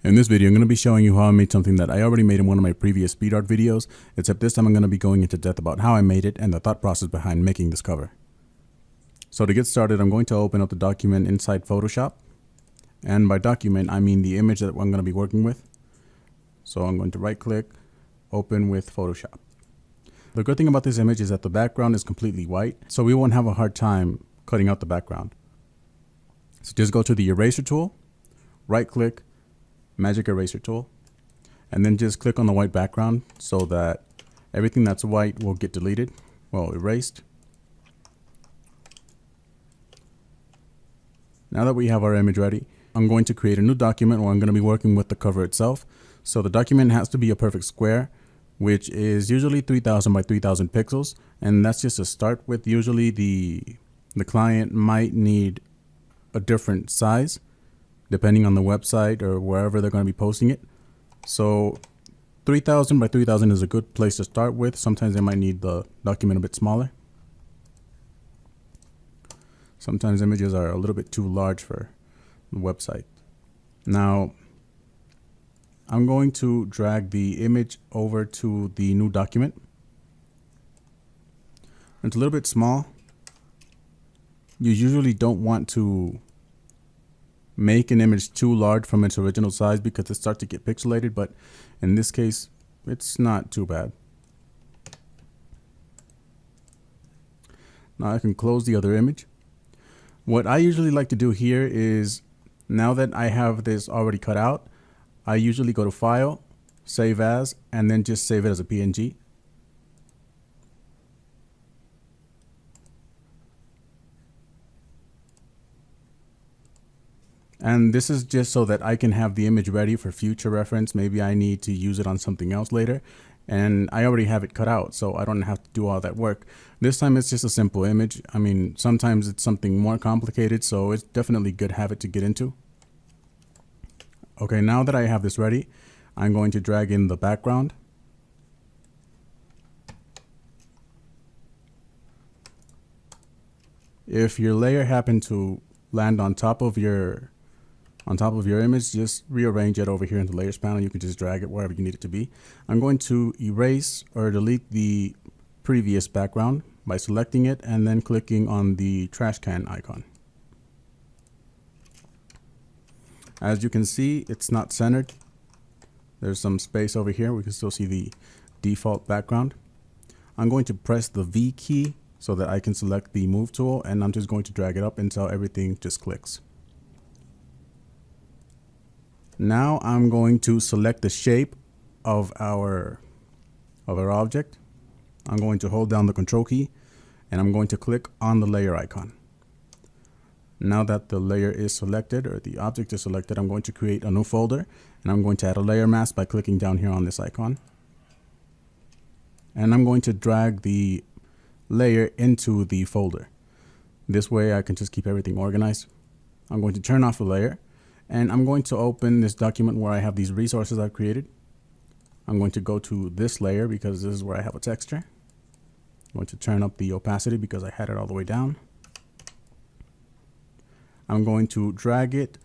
In this video, I'm going to be showing you how I made something that I already made in one of my previous speed art videos, except this time I'm going to be going into depth about how I made it and the thought process behind making this cover. So to get started, I'm going to open up the document inside Photoshop. And by document, I mean the image that I'm going to be working with. So I'm going to right click, open with Photoshop. The good thing about this image is that the background is completely white, so we won't have a hard time cutting out the background. So just go to the eraser tool, right click, magic eraser tool, and then just click on the white background so that everything that's white will get deleted, well, erased. Now that we have our image ready, I'm going to create a new document where I'm going to be working with the cover itself. So the document has to be a perfect square, which is usually 3000 by 3000 pixels, and that's just a start with. Usually the client might need a different size depending on the website or wherever they're going to be posting it. So 3000 by 3000 is a good place to start with. Sometimes they might need the document a bit smaller. Sometimes images are a little bit too large for the website. Now, I'm going to drag the image over to the new document. It's a little bit small. You usually don't want to make an image too large from its original size because it starts to get pixelated, but in this case, it's not too bad. Now I can close the other image. What I usually like to do here is, now that I have this already cut out, I usually go to File, Save As, and then just save it as a PNG. And this is just so that I can have the image ready for future reference. Maybe I need to use it on something else later, and I already have it cut out, so I don't have to do all that work. This time it's just a simple image. I mean, sometimes it's something more complicated, so it's definitely a good habit to get into. Okay, now that I have this ready, I'm going to drag in the background. If your layer happened to land on top of your image, just rearrange it over here in the layers panel. You can just drag it wherever you need it to be. I'm going to erase or delete the previous background by selecting it and then clicking on the trash can icon. As you can see, it's not centered. There's some space over here. We can still see the default background. I'm going to press the V key so that I can select the move tool, and I'm just going to drag it up until everything just clicks. Now I'm going to select the shape of our object. I'm going to hold down the Control key and I'm going to click on the layer icon. Now that the layer is selected, or the object is selected, I'm going to create a new folder, and I'm going to add a layer mask by clicking down here on this icon. And I'm going to drag the layer into the folder. This way I can just keep everything organized. I'm going to turn off the layer, and I'm going to open this document where I have these resources I've created. I'm going to go to this layer because this is where I have a texture. I'm going to turn up the opacity because I had it all the way down. I'm going to drag it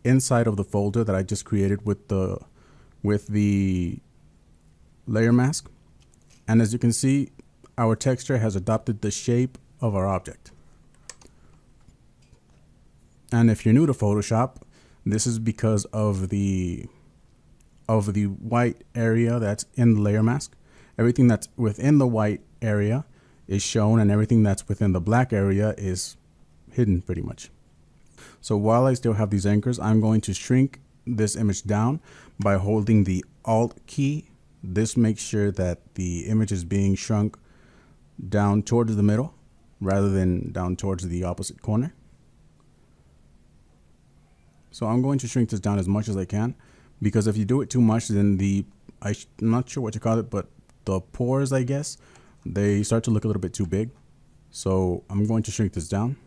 inside of the folder that I just created with the layer mask. And as you can see, our texture has adopted the shape of our object. And if you're new to Photoshop, this is because of the white area that's in the layer mask. Everything that's within the white area is shown, and everything that's within the black area is hidden pretty much. So while I still have these anchors, I'm going to shrink this image down by holding the Alt key. This makes sure that the image is being shrunk down towards the middle rather than down towards the opposite corner. So I'm going to shrink this down as much as I can, because if you do it too much, then I'm not sure what to call it, but the pores, I guess, they start to look a little bit too big. So I'm going to shrink this down.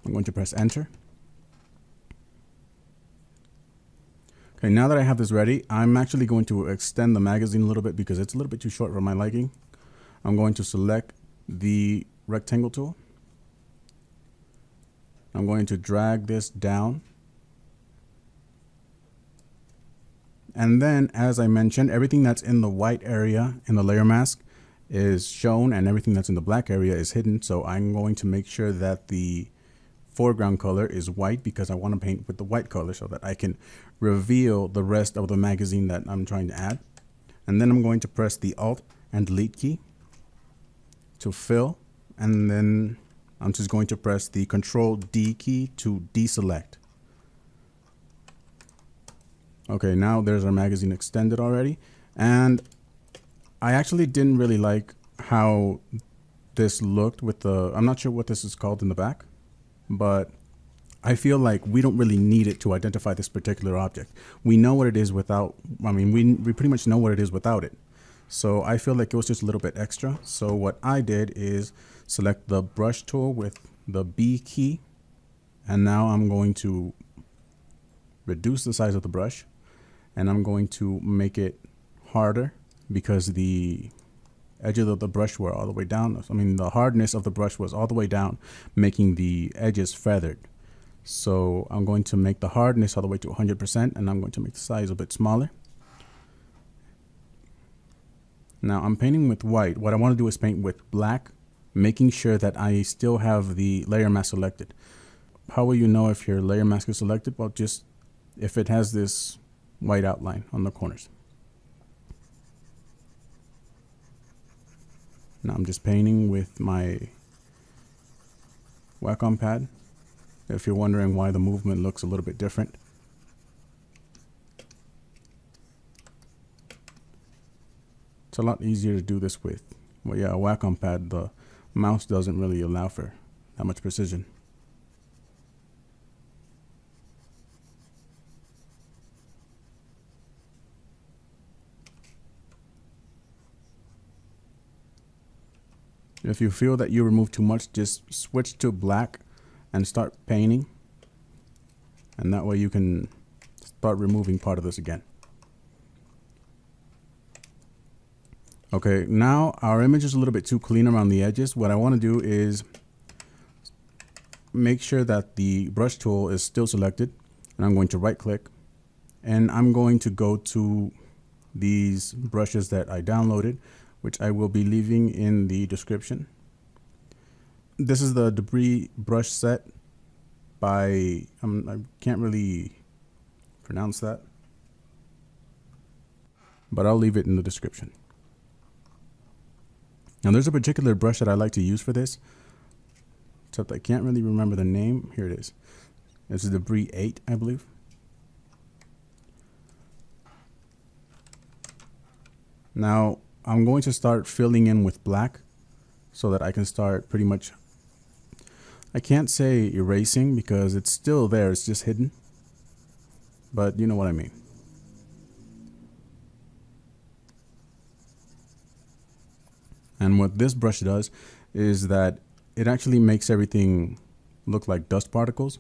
I'm going to press enter. Okay, now that I have this ready, I'm actually going to extend the magazine a little bit because it's a little bit too short for my liking. I'm going to select the rectangle tool I'm going to drag this down. And then, as I mentioned, everything that's in the white area in the layer mask is shown and everything that's in the black area is hidden. So I'm going to make sure that the foreground color is white because I want to paint with the white color so that I can reveal the rest of the magazine that I'm trying to add. And then I'm going to press the Alt and Delete key to fill. And then I'm just going to press the Control D key to deselect. Okay, now there's our magazine extended already. And I actually didn't really like how this looked with the, I'm not sure what this is called in the back, but I feel like we don't really need it to identify this particular object. We know what it is without, I mean, we pretty much know what it is without it. So I feel like it was just a little bit extra. So what I did is select the brush tool with the B key. And now I'm going to reduce the size of the brush. And I'm going to make it harder because the edges of the brush were all the way down. I mean, the hardness of the brush was all the way down, making the edges feathered. So I'm going to make the hardness all the way to 100%, and I'm going to make the size a bit smaller. Now I'm painting with white. What I want to do is paint with black, making sure that I still have the layer mask selected. How will you know if your layer mask is selected? Well, just if it has this white outline on the corners. Now I'm just painting with my Wacom pad. If you're wondering why the movement looks a little bit different. It's a lot easier to do this with, well, yeah, a Wacom pad. The mouse doesn't really allow for that much precision. If you feel that you remove too much, just switch to black and start painting. And that way you can start removing part of this again. Okay, now our image is a little bit too clean around the edges. What I want to do is make sure that the brush tool is still selected. And I'm going to right click. And I'm going to go to these brushes that I downloaded, which I will be leaving in the description. This is the debris brush set by, I can't really pronounce that, but I'll leave it in the description. Now there's a particular brush that I like to use for this, except I can't really remember the name. Here it is. This is Debris 8, I believe. Now I'm going to start filling in with black so that I can start pretty much, I can't say erasing because it's still there, it's just hidden, but you know what I mean. And what this brush does is that it actually makes everything look like dust particles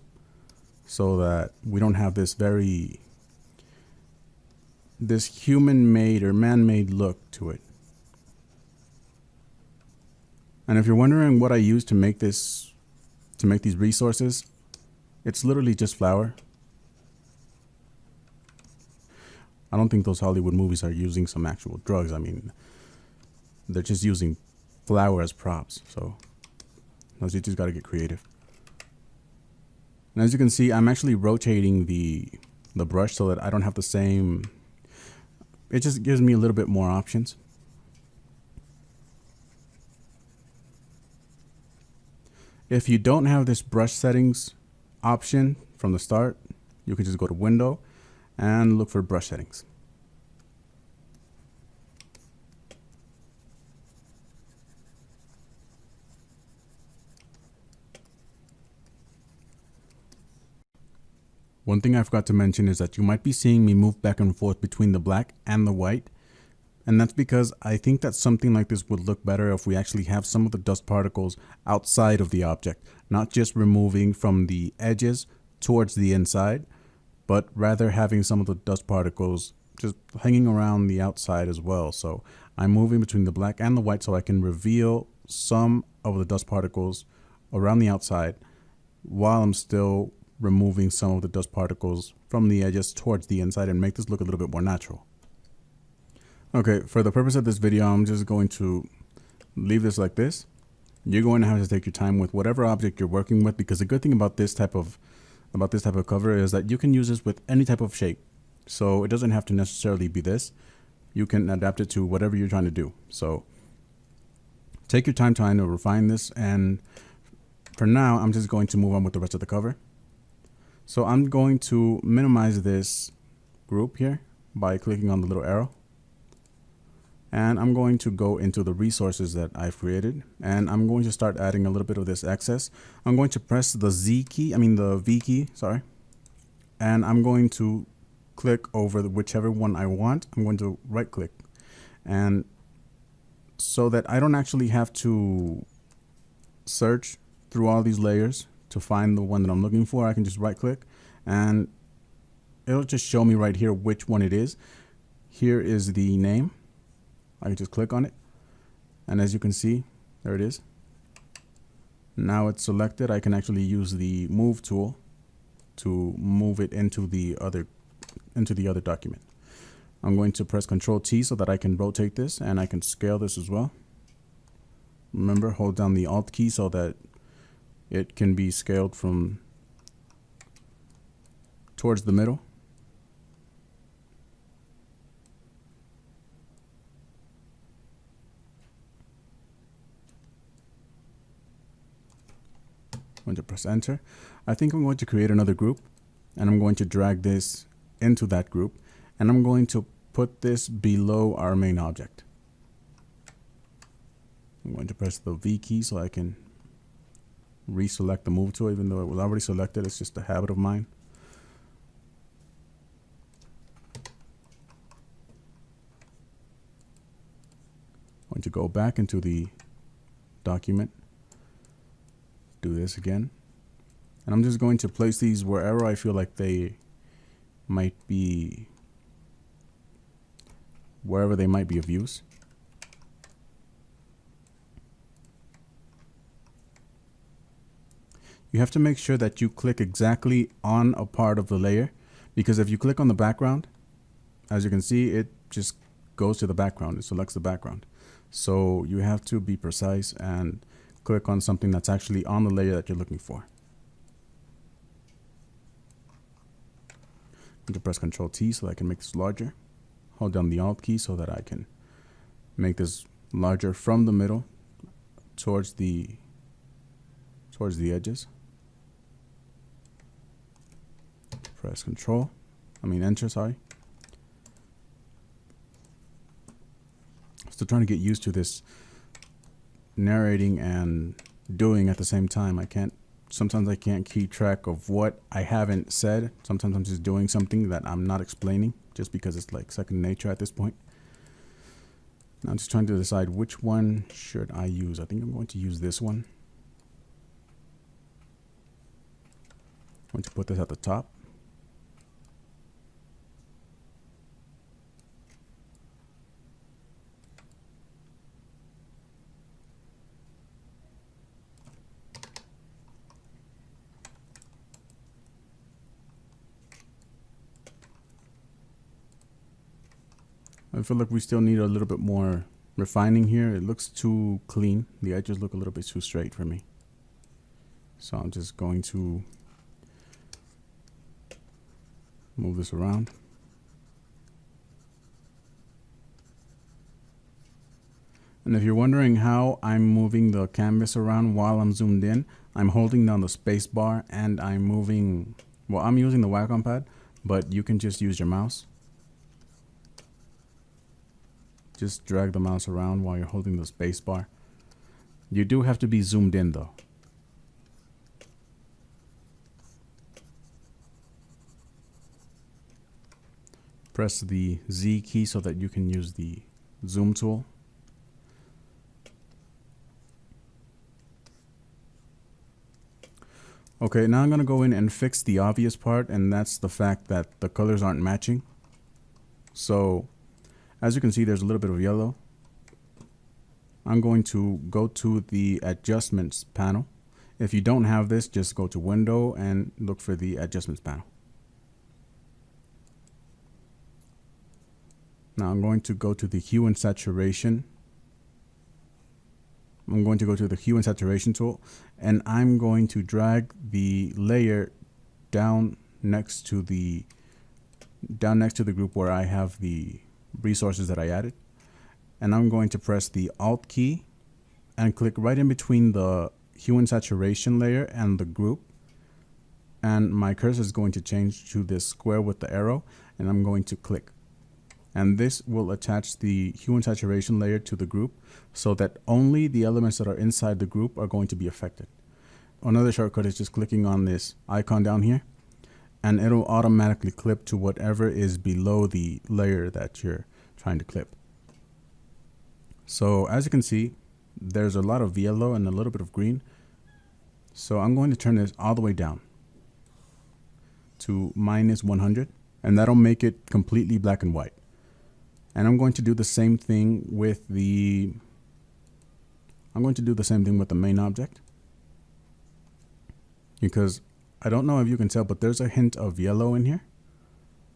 so that we don't have this human-made or man-made look to it. And if you're wondering what I use to make these resources, it's literally just flour. I don't think those Hollywood movies are using some actual drugs. I mean, they're just using flour as props. So you just got to get creative. And as you can see, I'm actually rotating the brush so that I don't have the same, it just gives me a little bit more options. If you don't have this brush settings option from the start, you can just go to Window and look for brush settings. One thing I forgot to mention is that you might be seeing me move back and forth between the black and the white. And that's because I think that something like this would look better if we actually have some of the dust particles outside of the object, not just removing from the edges towards the inside, but rather having some of the dust particles just hanging around the outside as well. So I'm moving between the black and the white so I can reveal some of the dust particles around the outside while I'm still removing some of the dust particles from the edges towards the inside and make this look a little bit more natural. Okay, for the purpose of this video, I'm just going to leave this like this. You're going to have to take your time with whatever object you're working with, because the good thing about this type of cover is that you can use this with any type of shape. So it doesn't have to necessarily be this. You can adapt it to whatever you're trying to do. So take your time trying to refine this, and for now I'm just going to move on with the rest of the cover. So I'm going to minimize this group here by clicking on the little arrow. And I'm going to go into the resources that I've created, and I'm going to start adding a little bit of this excess. I'm going to press the V key, sorry. And I'm going to click over whichever one I want. I'm going to right click. And so that I don't actually have to search through all these layers to find the one that I'm looking for, I can just right click and it'll just show me right here which one it is. Here is the name. I can just click on it, and as you can see, there it is. Now it's selected. I can actually use the move tool to move it into the other document. I'm going to press Ctrl T so that I can rotate this, and I can scale this as well. Remember, hold down the Alt key so that it can be scaled from towards the middle. I'm going to press enter. I think I'm going to create another group, and I'm going to drag this into that group, and I'm going to put this below our main object. I'm going to press the V key so I can reselect the move tool, even though it was already selected. It's just a habit of mine. I'm going to go back into the document, do this again, and I'm just going to place these wherever I feel like they might be, wherever they might be of use. You have to make sure that you click exactly on a part of the layer, because if you click on the background, as you can see, it just goes to the background. It selects the background. So you have to be precise and click on something that's actually on the layer that you're looking for. I'm going to press Ctrl T so that I can make this larger. Hold down the Alt key so that I can make this larger from the middle towards the edges. Press Enter, sorry. Still trying to get used to this narrating and doing at the same time. Sometimes I can't keep track of what I haven't said. Sometimes I'm just doing something that I'm not explaining just because it's like second nature at this point. Now I'm just trying to decide which one should I use. I think I'm going to use this one. I'm going to put this at the top. I feel like we still need a little bit more refining here. It looks too clean. The edges look a little bit too straight for me. So I'm just going to move this around. And if you're wondering how I'm moving the canvas around while I'm zoomed in, I'm holding down the space bar and I'm moving, well, I'm using the Wacom pad, but you can just use your mouse. Just drag the mouse around while you're holding the space bar. You do have to be zoomed in though. Press the Z key so that you can use the zoom tool. Okay, now I'm going to go in and fix the obvious part, and that's the fact that the colors aren't matching. So as you can see, there's a little bit of yellow. I'm going to go to the adjustments panel. If you don't have this, just go to Window and look for the Adjustments panel. Now I'm going to go to the Hue and Saturation. I'm going to go to the Hue and Saturation tool, and I'm going to drag the layer down next to the group where I have the resources that I added. And I'm going to press the Alt key and click right in between the Hue and Saturation layer and the group. And my cursor is going to change to this square with the arrow, and I'm going to click. And this will attach the Hue and Saturation layer to the group so that only the elements that are inside the group are going to be affected. Another shortcut is just clicking on this icon down here, and it'll automatically clip to whatever is below the layer that you're trying to clip. So as you can see, there's a lot of yellow and a little bit of green. So I'm going to turn this all the way down to -100, and that'll make it completely black and white. And I'm going to do the same thing with the main object, because I don't know if you can tell, but there's a hint of yellow in here.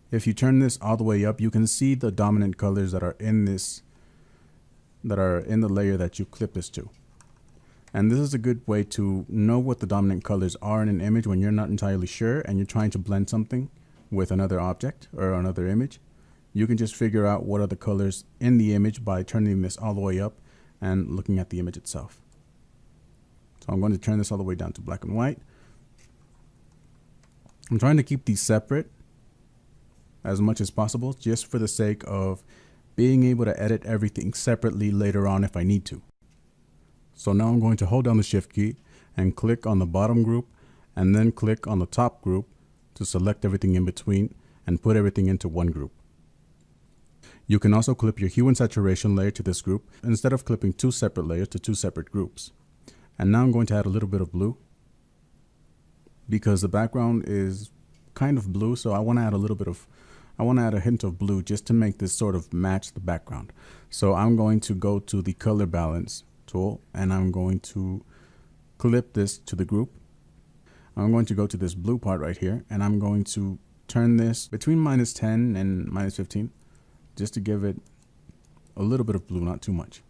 If you turn this all the way up, you can see the dominant colors that are in the layer that you clip this to. And this is a good way to know what the dominant colors are in an image when you're not entirely sure and you're trying to blend something with another object or another image. You can just figure out what are the colors in the image by turning this all the way up and looking at the image itself. So I'm going to turn this all the way down to black and white. I'm trying to keep these separate as much as possible, just for the sake of being able to edit everything separately later on if I need to. So now I'm going to hold down the Shift key and click on the bottom group, and then click on the top group to select everything in between and put everything into one group. You can also clip your Hue and Saturation layer to this group instead of clipping two separate layers to two separate groups. And now I'm going to add a little bit of blue, because the background is kind of blue, so I want to add a hint of blue just to make this sort of match the background. So I'm going to go to the Color Balance tool, and I'm going to clip this to the group. I'm going to go to this blue part right here, and I'm going to turn this between -10 and -15, just to give it a little bit of blue, not too much.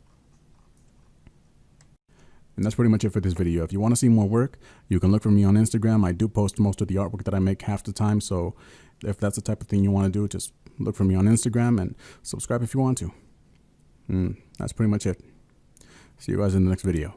And that's pretty much it for this video. If you want to see more work, you can look for me on Instagram. I do post most of the artwork that I make half the time, so if that's the type of thing you want to do, just look for me on Instagram and subscribe if you want to. That's pretty much it. See you guys in the next video.